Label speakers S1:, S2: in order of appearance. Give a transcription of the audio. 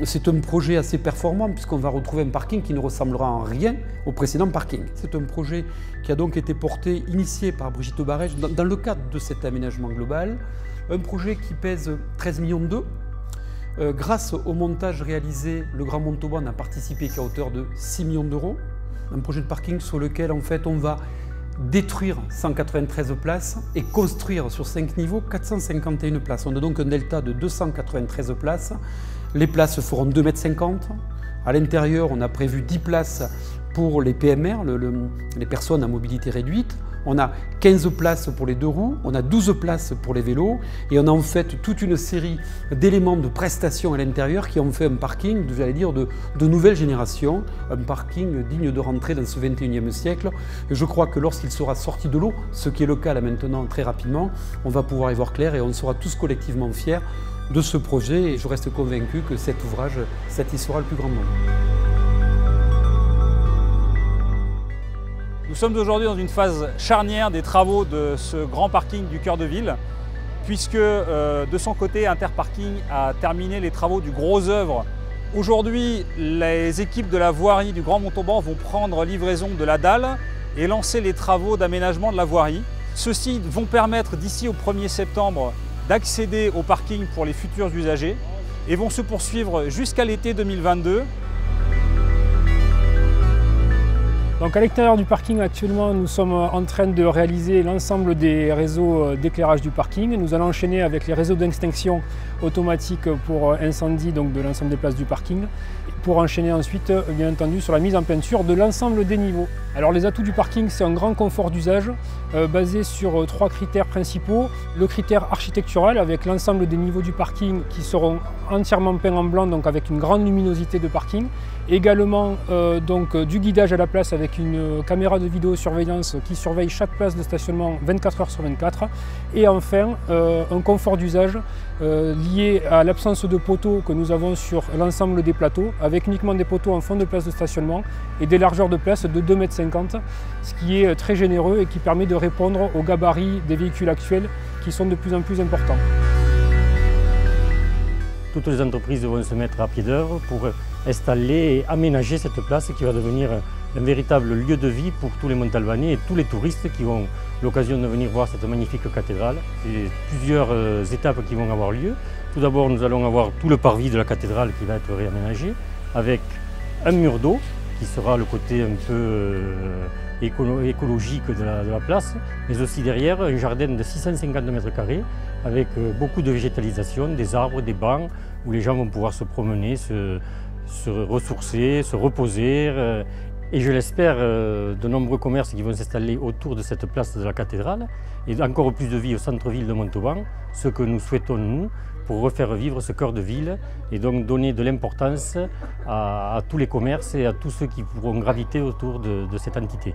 S1: C'est un projet assez performant puisqu'on va retrouver un parking qui ne ressemblera en rien au précédent parking. C'est un projet qui a donc été porté, initié par Brigitte Barège dans le cadre de cet aménagement global. Un projet qui pèse 13 millions d'euros. Grâce au montage réalisé, le Grand Montauban n'a participé qu'à hauteur de 6 millions d'euros. Un projet de parking sur lequel en fait on va détruire 193 places et construire sur 5 niveaux 451 places. On a donc un delta de 293 places. Les places feront 2,50 m. À l'intérieur, on a prévu 10 places pour les PMR, les personnes à mobilité réduite. On a 15 places pour les deux roues, on a 12 places pour les vélos et on a en fait toute une série d'éléments de prestations à l'intérieur qui ont fait un parking, j'allais dire, de nouvelle génération, un parking digne de rentrer dans ce 21e siècle. Et je crois que lorsqu'il sera sorti de l'eau, ce qui est le cas là maintenant très rapidement, on va pouvoir y voir clair et on sera tous collectivement fiers de ce projet et je reste convaincu que cet ouvrage satisfera le plus grand nombre.
S2: Nous sommes aujourd'hui dans une phase charnière des travaux de ce grand parking du cœur de ville, puisque de son côté, Interparking a terminé les travaux du gros œuvre. Aujourd'hui, les équipes de la voirie du Grand Montauban vont prendre livraison de la dalle et lancer les travaux d'aménagement de la voirie. Ceux-ci vont permettre d'ici au 1er septembre d'accéder au parking pour les futurs usagers et vont se poursuivre jusqu'à l'été 2022.
S3: Donc à l'extérieur du parking, actuellement, nous sommes en train de réaliser l'ensemble des réseaux d'éclairage du parking. Nous allons enchaîner avec les réseaux d'extinction automatique pour incendie donc de l'ensemble des places du parking, pour enchaîner ensuite, bien entendu, sur la mise en peinture de l'ensemble des niveaux. Alors les atouts du parking, c'est un grand confort d'usage basé sur 3 critères principaux. Le critère architectural avec l'ensemble des niveaux du parking qui seront entièrement peints en blanc, donc avec une grande luminosité de parking. Également donc, du guidage à la place avec une caméra de vidéosurveillance qui surveille chaque place de stationnement 24 h sur 24. Et enfin, un confort d'usage lié à l'absence de poteaux que nous avons sur l'ensemble des plateaux, avec uniquement des poteaux en fond de place de stationnement et des largeurs de place de 2,50 m, ce qui est très généreux et qui permet de répondre aux gabarits des véhicules actuels qui sont de plus en plus importants.
S4: Toutes les entreprises vont se mettre à pied d'œuvre pour installer et aménager cette place qui va devenir un véritable lieu de vie pour tous les Montalbanais et tous les touristes qui ont l'occasion de venir voir cette magnifique cathédrale. C'est plusieurs étapes qui vont avoir lieu. Tout d'abord, nous allons avoir tout le parvis de la cathédrale qui va être réaménagé avec un mur d'eau qui sera le côté un peu écologique de la place, mais aussi derrière un jardin de 650 m² avec beaucoup de végétalisation, des arbres, des bancs où les gens vont pouvoir se promener, se ressourcer, se reposer. Et je l'espère, de nombreux commerces qui vont s'installer autour de cette place de la cathédrale et encore plus de vie au centre-ville de Montauban, ce que nous souhaitons nous pour refaire vivre ce cœur de ville et donc donner de l'importance à tous les commerces et à tous ceux qui pourront graviter autour de cette entité.